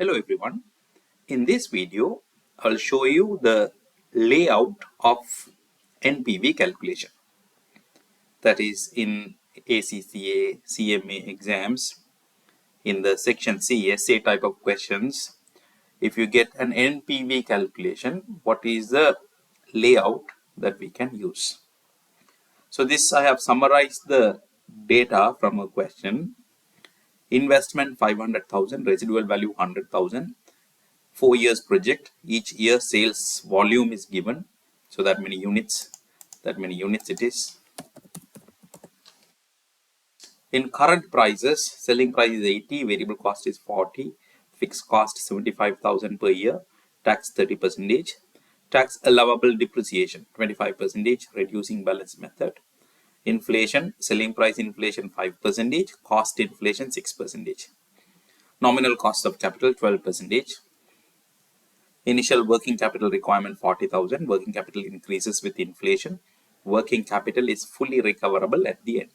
Hello everyone. In this video, I'll show you the layout of NPV calculation. That is in ACCA, CMA exams, in the section C, essay type of questions. If you get an NPV calculation, what is the layout that we can use? So this I have summarized the data from a question. Investment 500,000, residual value 100,000. 4 years project, each year sales volume is given, so that many units it is. In current prices, selling price is 80, variable cost is 40, fixed cost 75,000 per year, tax 30%, tax allowable depreciation 25%, reducing balance method. Inflation, selling price inflation 5%, cost inflation 6%. Nominal cost of capital 12%. Initial working capital requirement 40,000. Working capital increases with inflation. Working capital is fully recoverable at the end.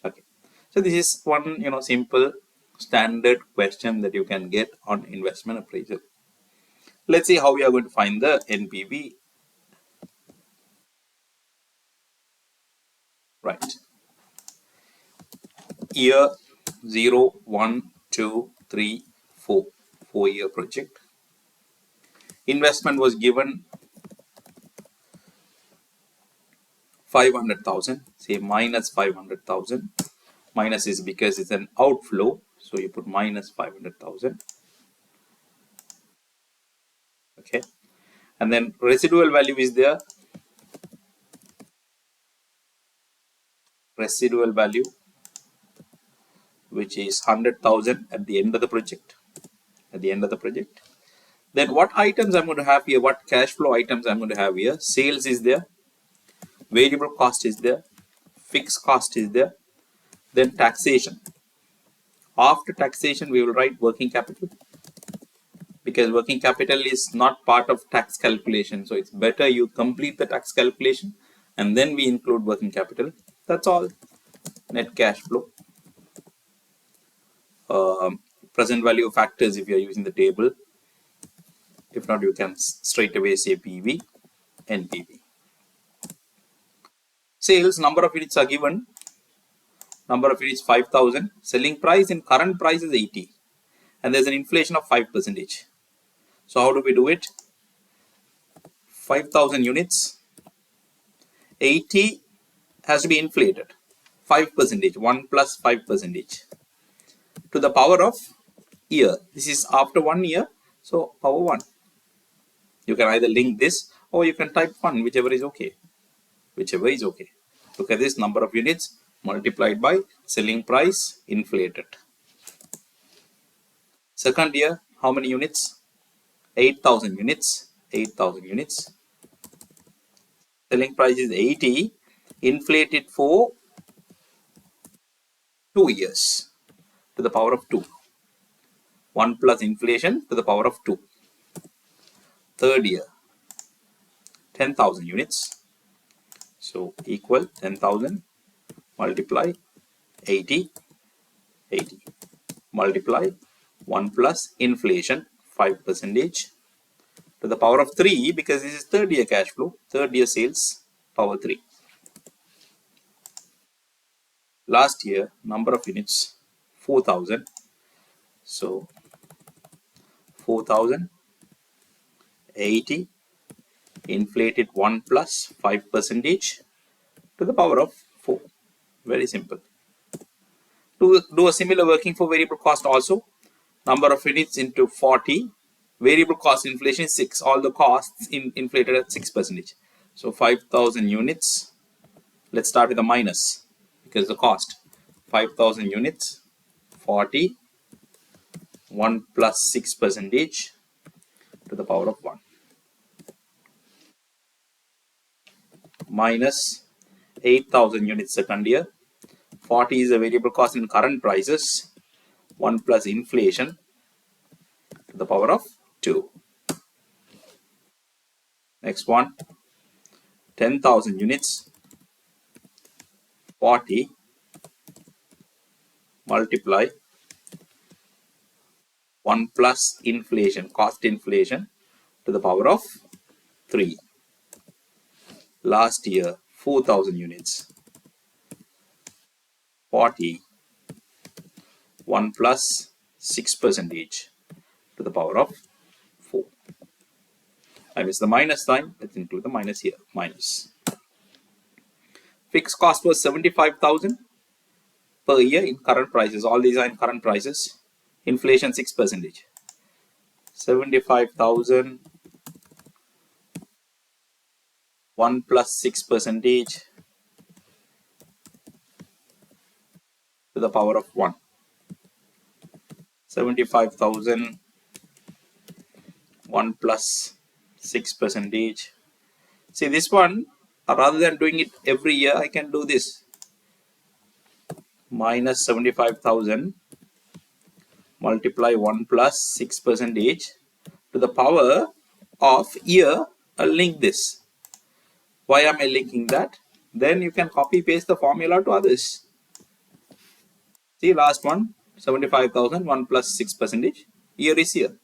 Okay. So this is one simple standard question that you can get on investment appraisal. Let's see how we are going to find the NPV. Right. Year 0, 1, 2, 3, 4. 4-year project. Investment was given 500,000, say minus 500,000. Minus is because it's an outflow, so you put minus 500,000. Okay, and then residual value is there. Residual value, which is 100,000 at the end of the project. Then what items I'm going to have here? What cash flow items I'm going to have here? Sales is there. Variable cost is there. Fixed cost is there. Then taxation. After taxation, we will write working capital, because working capital is not part of tax calculation. So it's better you complete the tax calculation and then we include working capital. That's all. Net cash flow. Present value factors if you are using the table. If not, you can straight away say PV, NPV. Sales, number of units are given. Number of units 5,000. Selling price in current price is 80. And there's an inflation of 5%. So how do we do it? 5,000 units. 80 has to be inflated. 5%. 1 plus 5%. To the power of year. This is after 1 year. So power 1. You can either link this or you can type 1, whichever is okay. Look at this, number of units multiplied by selling price inflated. Second year, how many units? 8,000 units. Selling price is 80, inflated for 2 years to the power of 2. 1 plus inflation to the power of 2. Third year, 10,000 units. So equal 10,000 multiply 80 multiply 1 plus inflation 5% to the power of 3, because this is third year cash flow, third year sales, power 3. Last year, number of units 4,000. So 4,000 80 inflated 1 plus 5% to the power of 4. Very simple. To do a similar working for variable cost also, number of units into 40, variable cost inflation is 6, all the costs inflated at 6%. So 5,000 units, let's start with a minus because the cost, 5,000 units, 40, 1 plus 6% to the power of 1. Minus 8,000 units second year, 40 is the variable cost in current prices, 1 plus inflation to the power of 2. Next one, 10,000 units, 40 multiply 1 plus inflation, cost inflation to the power of 3. Last year, 4,000 units. 40, 1 plus 6 percentage to the power of 4. I miss the minus sign. Let's include the minus here. Minus. Fixed cost was 75,000 per year in current prices. All these are in current prices. Inflation 6 percentage. 75,000 1 plus 6 percentage to the power of 1. 75,000 1 plus 6 percentage. See this one, rather than doing it every year, I can do this. Minus 75,000 multiply 1 plus 6 percentage to the power of year. I'll link this. Why am I linking that? Then you can copy paste the formula to others. See last one, 75,000 1 plus 6 percentage. Year is here.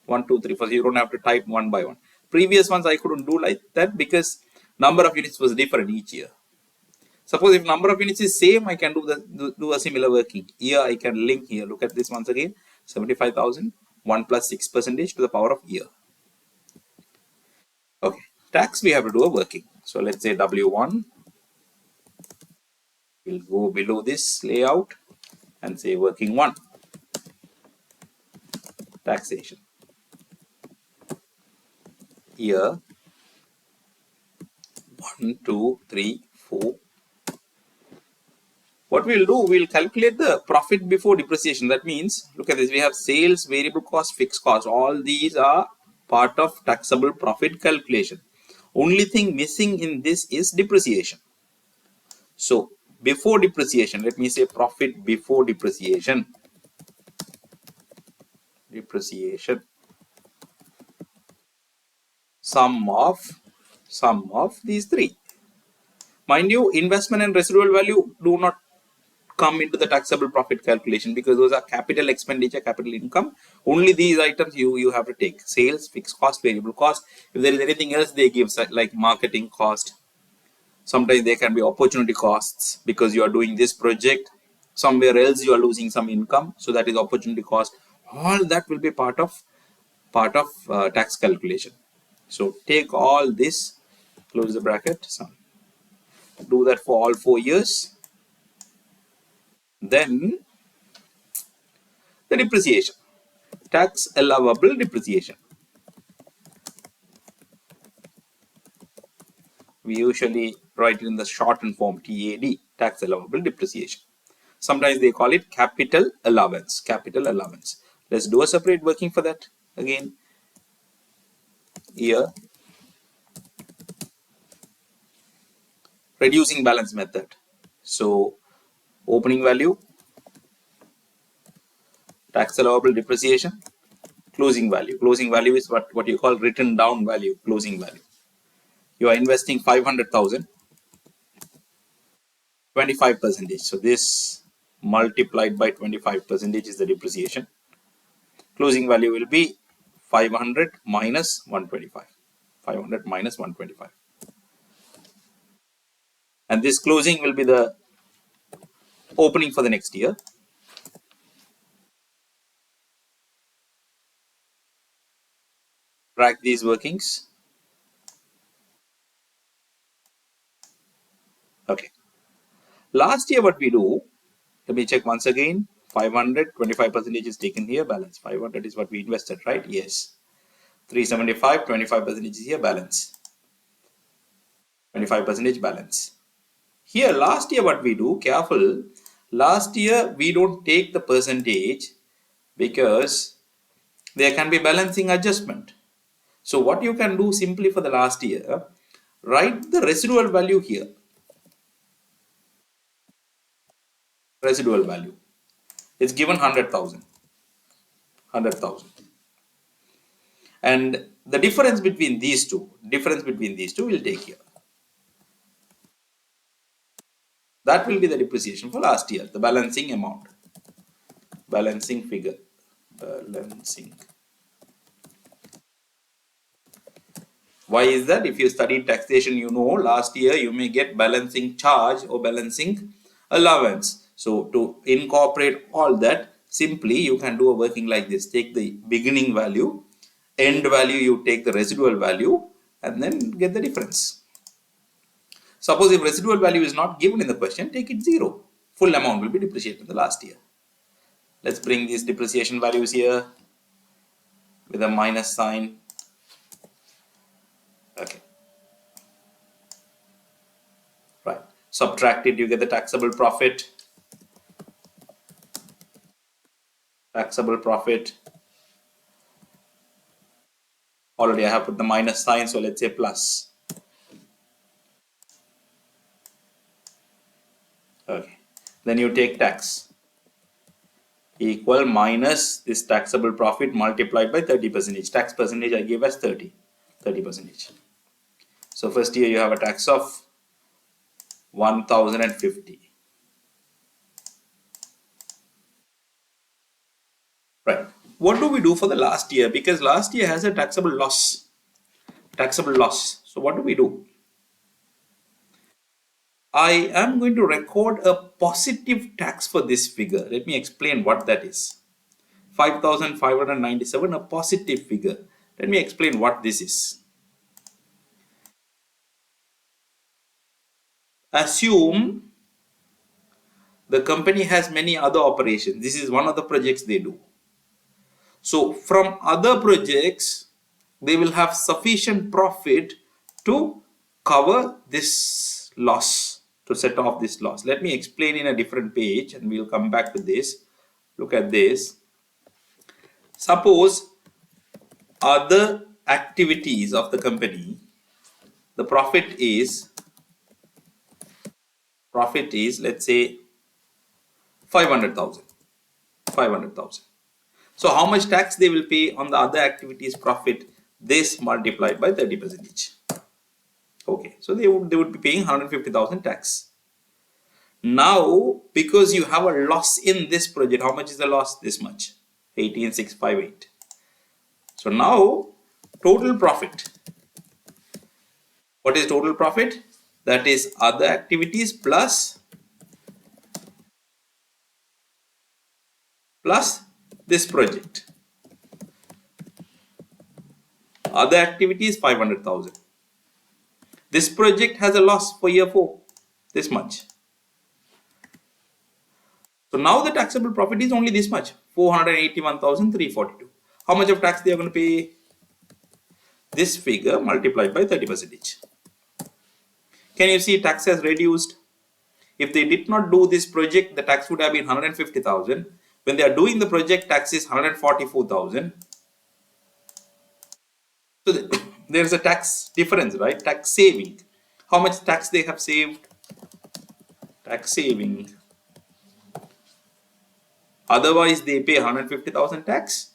1, 2, 3, 4. You don't have to type one by one. Previous ones I couldn't do like that because number of units was different each year. Suppose if number of units is same, I can do a similar working. Here I can link here. Look at this once again. 75,000 1 plus 6 percentage to the power of year. Okay. Tax we have to do a working. So let's say W1. We'll go below this layout and say working 1. Taxation. Year 1, 2, 3, 4. What we'll do, we'll calculate the profit before depreciation. That means, look at this, we have sales, variable cost, fixed cost. All these are part of taxable profit calculation. Only thing missing in this is depreciation. So, before depreciation, let me say profit before depreciation. Depreciation. Sum of these three. Mind you, investment and residual value do not come into the taxable profit calculation because those are capital expenditure, capital income. Only these items you have to take. Sales, fixed cost, variable cost. If there is anything else, they give like marketing cost. Sometimes there can be opportunity costs because you are doing this project. Somewhere else you are losing some income. So that is opportunity cost. All that will be part of tax calculation. So take all this, close the bracket, do that for all 4 years. Then the depreciation, tax allowable depreciation. We usually write it in the shortened form TAD, tax allowable depreciation. Sometimes they call it capital allowance. Capital allowance. Let's do a separate working for that again. Here, reducing balance method. So, opening value, tax allowable depreciation, closing value. Closing value is what you call written down value, closing value. You are investing 500,000, 25%. So, this multiplied by 25% is the depreciation. Closing value will be 500 minus 125. 500 minus 125. And this closing will be the opening for the next year. Track these workings. Okay. Last year what we do, let me check once again. 500, 25% is taken here, balance. 500 is what we invested, right? Yes. 375, 25% is here, balance. 25% balance. Here, last year what we do, careful. Last year we don't take the percentage because there can be balancing adjustment. So what you can do simply for the last year, write the residual value here. Residual value. It's given 100,000. 100,000. And the difference between these two we'll take here. That will be the depreciation for last year, the balancing amount. Balancing figure. Balancing. Why is that? If you studied taxation, you know last year you may get balancing charge or balancing allowance. So to incorporate all that, simply you can do a working like this. Take the beginning value, end value, you take the residual value and then get the difference. Suppose if residual value is not given in the question, take it 0. Full amount will be depreciated in the last year. Let's bring these depreciation values here with a minus sign. Okay. Right. Subtract it, you get the taxable profit. Taxable profit. Already I have put the minus sign, so let's say plus. Okay. Then you take tax. Equal minus this taxable profit multiplied by 30%. Tax percentage I gave as 30%. So first year you have a tax of 1050. Right. What do we do for the last year? Because last year has a taxable loss. So what do we do? I am going to record a positive tax for this figure. Let me explain what that is. 5,597, a positive figure. Let me explain what this is. Assume the company has many other operations. This is one of the projects they do. So from other projects, they will have sufficient profit to cover this loss, to set off this loss. Let me explain in a different page and we'll come back to this. Look at this. Suppose other activities of the company, the profit is let's say 500,000. So how much tax they will pay on the other activities profit? This multiplied by 30%. Okay, so they would be paying 150,000 tax. Now, because you have a loss in this project, how much is the loss? This much, 18,658. So now, total profit. What is total profit? That is other activities plus this project. Other activities 500,000. This project has a loss for year 4, this much. So now the taxable profit is only this much, 481,342. How much of tax they are going to pay? This figure multiplied by 30%. Can you see tax has reduced? If they did not do this project, the tax would have been 150,000. When they are doing the project, tax is 144,000. So there is a tax difference, right? Tax saving. How much tax they have saved? Tax saving. Otherwise, they pay 150,000 tax.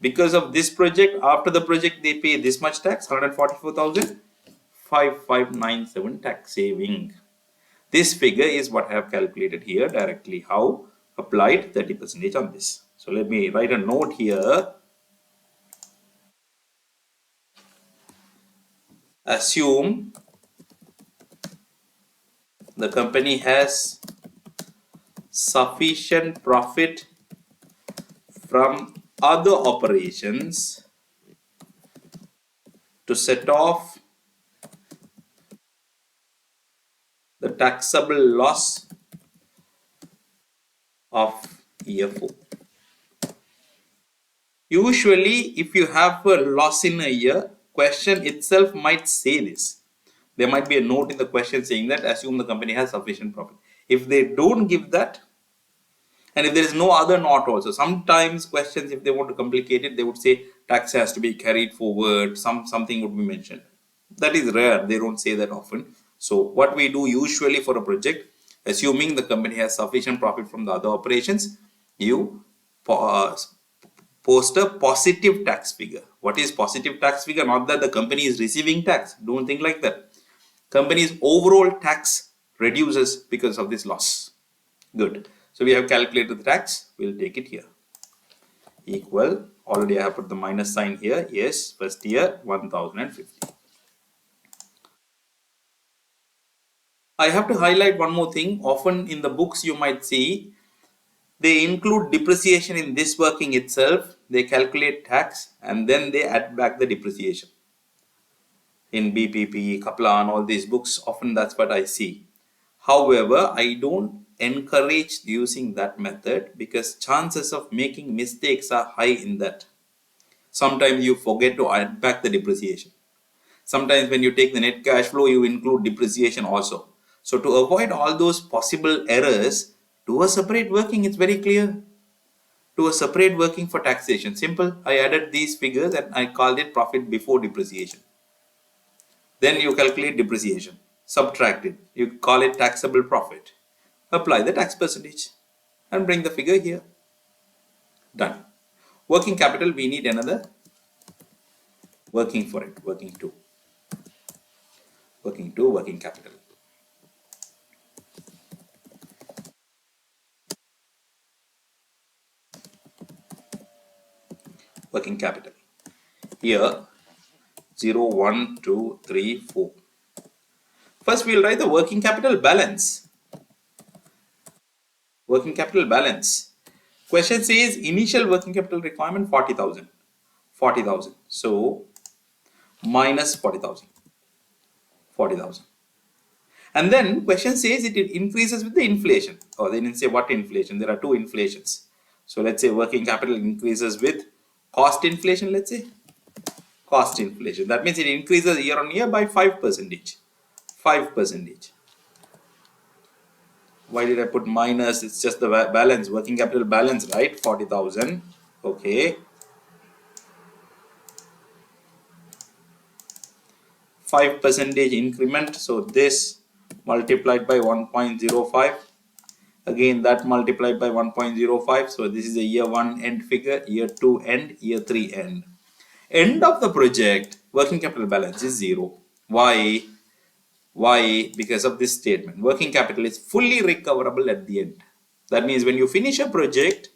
Because of this project, after the project, they pay this much tax, 144,000, 5597 tax saving. This figure is what I have calculated here directly. How? Applied 30% on this. So let me write a note here. Assume the company has sufficient profit from other operations to set off the taxable loss of year 4. Usually, if you have a loss in a year, question itself might say this. There might be a note in the question saying that assume the company has sufficient profit. If they don't give that, and if there is no other not also, sometimes questions, if they want to complicate it, they would say tax has to be carried forward, something would be mentioned. That is rare, they don't say that often. So what we do usually for a project, assuming the company has sufficient profit from the other operations, you post a positive tax figure. What is positive tax figure? Not that the company is receiving tax, don't think like that. Company's overall tax reduces because of this loss. Good. So we have calculated the tax, we'll take it here. equal, already I have put the minus sign here, yes, first year 1050. I have to highlight one more thing. Often in the books you might see they include depreciation in this working itself, they calculate tax and then they add back the depreciation. In BPP, Kaplan, all these books, often that's what I see. However, I don't encourage using that method because chances of making mistakes are high in that. Sometimes you forget to add back the depreciation. Sometimes when you take the net cash flow, you include depreciation also. So to avoid all those possible errors, do a separate working, it's very clear. Do a separate working for taxation. Simple. I added these figures and I called it profit before depreciation. Then you calculate depreciation. Subtract it. You call it taxable profit. Apply the tax percentage and bring the figure here. Done. Working capital, we need another working for it. Working to. Working capital. Working capital. Here 0, 1, 2, 3, 4. First we'll write the working capital balance. Working capital balance. Question says initial working capital requirement 40,000. 40,000. So minus 40,000. 40,000. And then question says it increases with the inflation. Or they didn't say what inflation. There are two inflations. So let's say working capital increases with cost inflation, let's say. Cost inflation. That means it increases year on year by 5%. 5%. Why did I put minus? It's just the balance, working capital balance, right? 40,000. Okay. 5% increment. So this multiplied by 1.05. Again, that multiplied by 1.05. So this is a year 1 end figure, year 2 end, year 3 end. End of the project, working capital balance is 0. Why? Why? Because of this statement. Working capital is fully recoverable at the end. That means when you finish a project,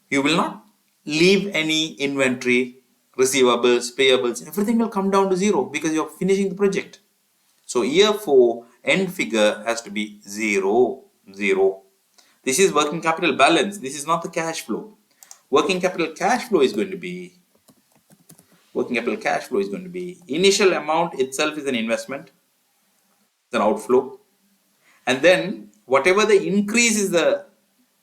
you will not leave any inventory, receivables, payables, everything will come down to 0 because you're finishing the project. So year 4 end figure has to be 0, 0. This is working capital balance. This is not the cash flow. Working capital cash flow is going to be initial amount itself is an investment, it's an outflow, and then whatever the increase is the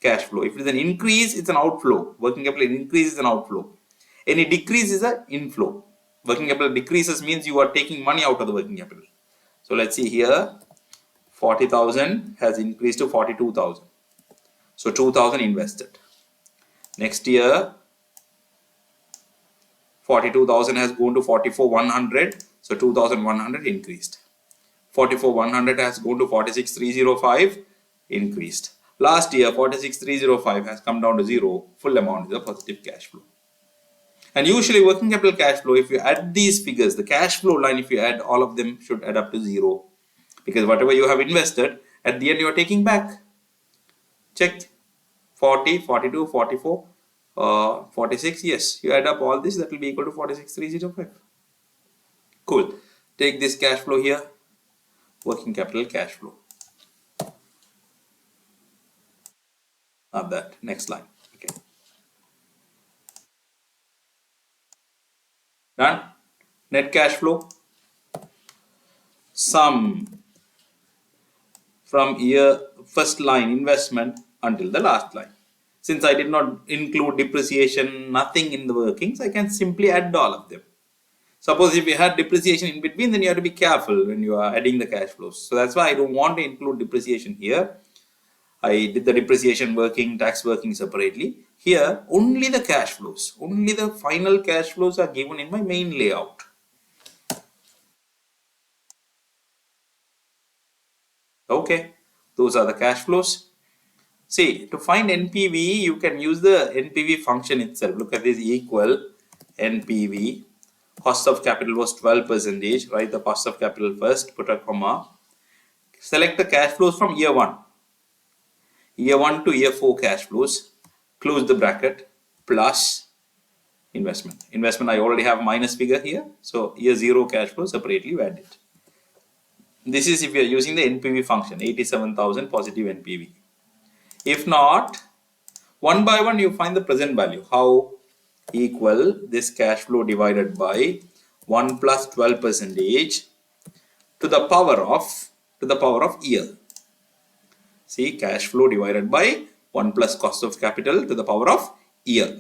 cash flow. If it is an increase, it's an outflow. Working capital increase is an outflow. Any decrease is an inflow. Working capital decreases means you are taking money out of the working capital. So let's see here, 40,000 has increased to 42,000. So 2,000 invested. Next year, 42,000 has gone to 44,100. So 2,100 increased. 44,100 has gone to 46,305, increased. Last year, 46,305 has come down to 0. Full amount is a positive cash flow. And usually working capital cash flow, if you add these figures, the cash flow line, if you add all of them, should add up to 0. Because whatever you have invested, at the end you are taking back. Check. 40, 42, 44, 46. Yes, you add up all this, that will be equal to 46,305. Cool. Take this cash flow here. Working capital cash flow. Not that. Next line. Okay. Done. Net cash flow. Sum from year first line investment until the last line. Since I did not include depreciation, nothing in the workings, I can simply add all of them. Suppose if you had depreciation in between, then you have to be careful when you are adding the cash flows. So that's why I don't want to include depreciation here. I did the depreciation working, tax working separately. Here, only the cash flows, only the final cash flows are given in my main layout. Okay, those are the cash flows. See, to find NPV, you can use the NPV function itself. Look at this, equal NPV. Cost of capital was 12%. Write the cost of capital first, put a comma. Select the cash flows from year 1. Year 1 to year 4 cash flows. Close the bracket. plus investment. Investment, I already have minus figure here. So here 0 cash flow, separately we add it. This is if you are using the NPV function, 87,000 positive NPV. If not, one by one you find the present value. How? Equal this cash flow divided by 1 plus 12 percentage to the power of year. See, cash flow divided by 1 plus cost of capital to the power of year.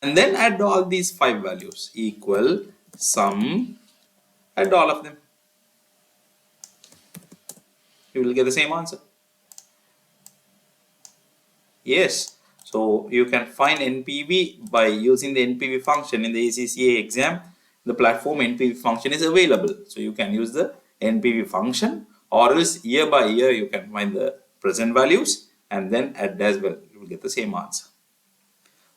And then add all these 5 values. Equal sum, add all of them. You will get the same answer. Yes. So you can find NPV by using the NPV function in the ACCA exam. The platform NPV function is available. So you can use the NPV function, or else year by year you can find the present values and then add as well. You will get the same answer.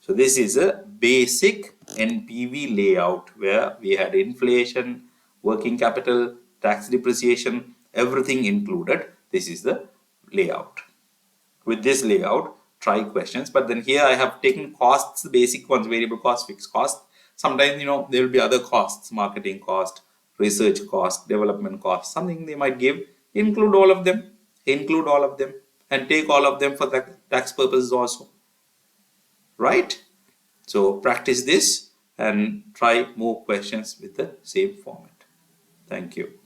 So this is a basic NPV layout where we had inflation, working capital, tax depreciation, everything included. This is the layout. With this layout, try questions. But then here I have taken costs, the basic ones, variable cost, fixed cost. Sometimes, there will be other costs, marketing cost, research cost, development cost, something they might give. Include all of them, and take all of them for the tax purposes also. Right? So practice this and try more questions with the same format. Thank you.